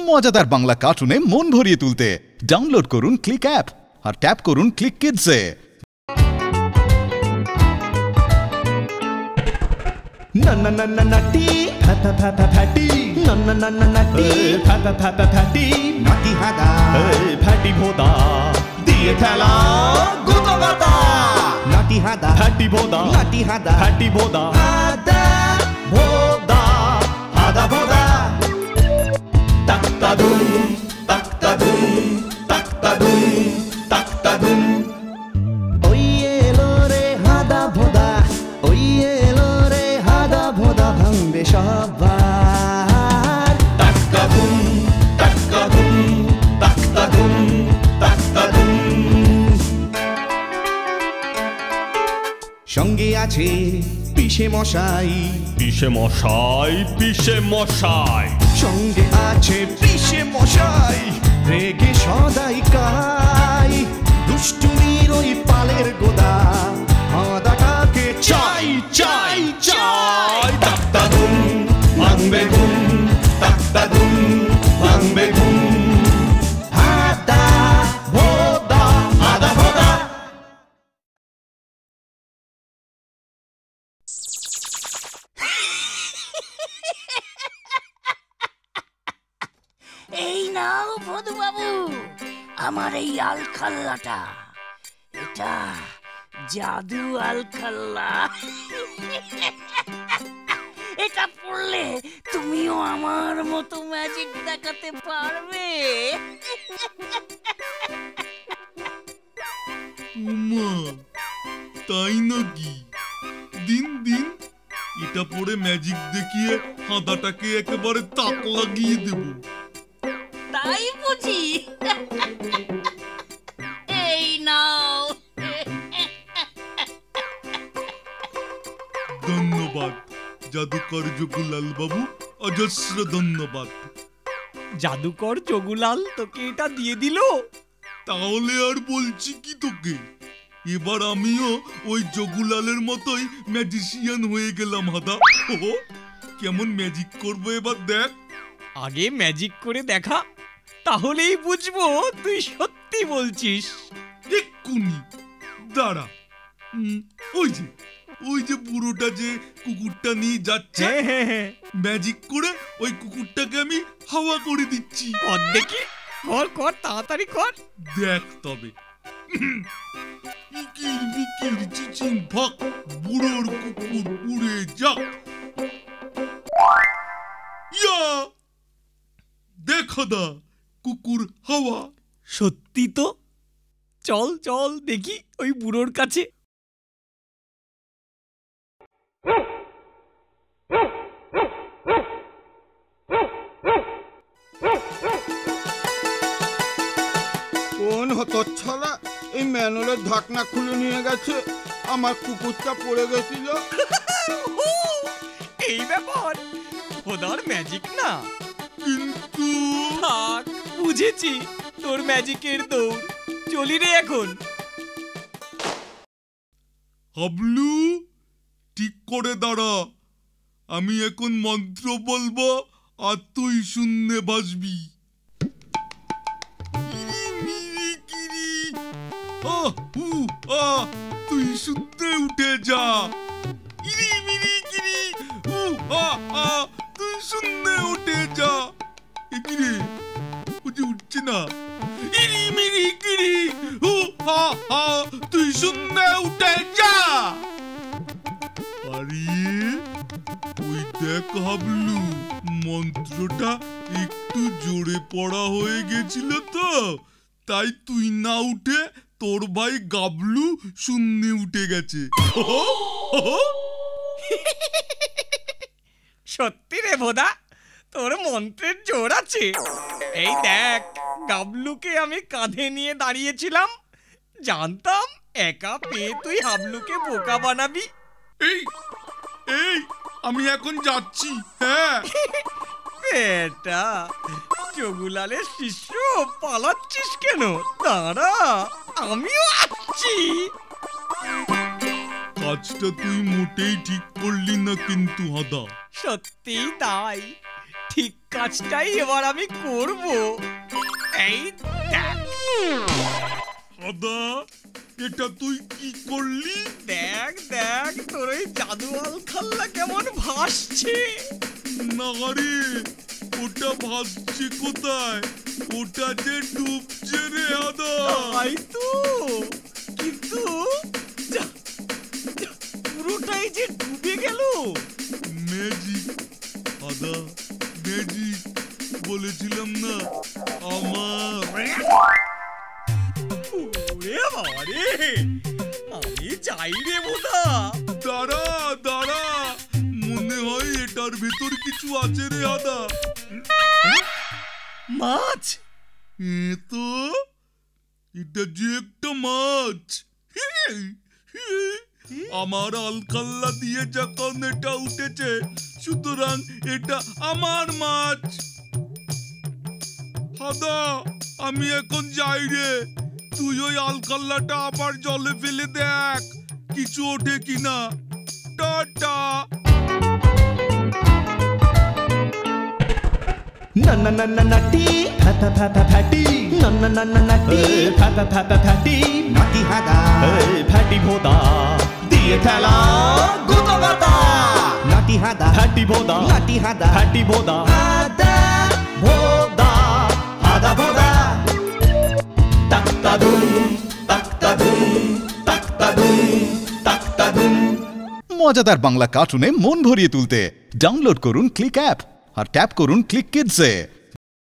মজাদার বাংলা কার্টুনে মন ভরিয়ে তুলতে ডাউনলোড করুন ক্লিক অ্যাপ আর ট্যাপ করুন ক্লিক কিডসে। নাটি ফাটা ফাটা ফাটি নাটি ফাটা ফাটা ফাটি নাটি হাদা ফাটি ভোদা দিয়ে খেলা গুতো গাতা নাটি হাদা ফাটি ভোদা নাটি হাদা ফাটি ভোদা হাদা ভোদা হাদা ভোদা তাক্তা দুম তাক্তা দুম তাক্তা দুম তাক্তা দুম ওই এলো রে হাদা ভোদা ওই এলো রে হাদা ভোদা ভাঙবে সবার তাক্তা দুম তাক্তা দুম তাক্তা দুম তাক্তা দুম সঙ্গে আছে পিসে মশাই পিসে মশাই পিসে মশাই সঙ্গে আছে পিসে মশাই রেগে সদাই কাই দুষ্টুমির ওই পালের গোদা হাদাটাকে চাই চাই চাই তাক্তা দুম ভাঙবে ঘুম তাক্তা দুম ভাঙবে ঘুম হাদা ভোদা হাদা ভোদা এই নাও ভদু বাবু আমার এই আলখাল্লাটা, এটা জাদু আলখাল্লা। এটা পড়লে তুমিও আমার মতো ম্যাজিক দেখাতে পারবে। উমা, তাই নাকি? দিন দিন এটা পরে ম্যাজিক দেখিয়ে হাদাটাকে একেবারে তাক লাগিয়ে দেব। তাই বুঝি? এই নাও। ধন্যবাদ জাদুকর যোগুলাল বাবু, অজস্র ধন্যবাদ। জাদুকর যোগুলাল তোকে এটা দিয়ে দিল? তাহলে আর বলছি কি তোকে, এবার আমিও ওই যোগুলালের মতোই ম্যাজিশিয়ান হয়ে গেলাম হাদা। ওহো, কেমন ম্যাজিক করবো এবার দেখ। আগে ম্যাজিক করে দেখা, তাহলেই বুঝবো তুই সত্যি বলছিস। এক্ষুনি দাঁড়া। ওই যে বুড়োটা যে কুকুরটা নিয়ে যাচ্ছে, ম্যাজিক করে ওই কুকুরটাকে আমি হাওয়া করে দিচ্ছি। কর দেখি, কর কর, তাড়াতাড়ি কর। দেখ তবে। ইকির বিকির চিচিং ভাক, বুড়োর কুকুর উড়ে যাক। ইয়া দেখ দা, কুকুর হাওয়া। সত্যি তো, চল চল দেখি ওই বুড়োর কাছে। কোন হতচ্ছাড়া এই ম্যানুয়ালের ঢাকনা খুলে নিয়ে গেছে? আমার কুকুরটা পড়ে গেছিল। এই ব্যাপার, খোদার ম্যাজিক না। কিন্তু থাক, বুঝেছি তোর ম্যাজিকের দৌড়। চলি রে এখন। হাবলু, ঠিক করে দাঁড়া। আমি এখন মন্ত্র বলবো আর তুই শূন্যে ভাসবি। তুই শূন্যে উঠে যা। তুই শূন্যে উঠে যা। এগিরে বুঝে উঠছে না। তুই শূন্যে উঠে যা। আরে ওই দেখ হাবলু, মন্ত্রটা একটু জোরে পড়া হয়ে গেছিল তো, তাই তুই না উঠে তোর ভাই গাবলু শূন্যে উঠে গেছে। সত্যি রে ভোদা, তোর মন্ত্রের জোর আছে। এই দেখ, গাবলুকে আমি কাঁধে নিয়ে দাঁড়িয়েছিলাম, জানতাম একা পেয়ে তুই হাবলুকে বোকা বানাবি। এই এই আমি এখন যাচ্ছি। হ্যাঁ এটা যোগুলালের শিষ্য, পালাচ্ছিস কেন? দাঁড়া, আমিও আসছি। কাজটা তুই মোটেই ঠিক করলি না কিন্তু হাদা। সত্যি তাই, ঠিক কাজটাই এবার আমি করব। এই দেখ হাদা, এটা তুই কি করলি? দেখ দেখ তোর এই জাদু আলখাল্লা কেমন ভাসছে। না রে, ওটা ভাসছে কোথায়? ওটা যে ডুবছে রে হাদা। তাই তো, কিন্তু পুরোটাই যে ডুবে গেল। ম্যাজিক হাদা, ম্যাজিক বলেছিলাম না আমার। ওরে বাবা রে, আমি চাই রে বোধা। দাঁড়া দাঁড়া, মনে হয় এটার ভেতর কিছু আছে রে হাদা। মাছ? তো এটা যে একটা মাছ। আমার আলখাল্লা দিয়ে যখন এটা উঠেছে, সুতরাং এটা আমার মাছ। হাদা, আমি এখন যাই রে। তুই ওই আলখাল্লাটা আবার জলে ফেলে দেখ কিছু ওঠে কিনা। টাটা। নাটি ফাটা ফাটা ফাটি নাটি ফাটা ফাটা ফাটি নাটি হাদা ফাটি ভোদা দিয়ে খেলা গুতগাতা। নাটি হাদা ফাটি ভোদা নাটি হাদা ফাটি ভোদা হাদা ভোদা হাদা ভোদা। তাক্তা ধুম তাক্তা ধুম তাক্তা ধুম তাক্তা ধুম। মজাদার বাংলা কার্টুনে মন ভরিয়ে তুলতে ডাউনলোড করুন ক্লিক অ্যাপ আর ট্যাপ করুন ক্লিক কিডসে।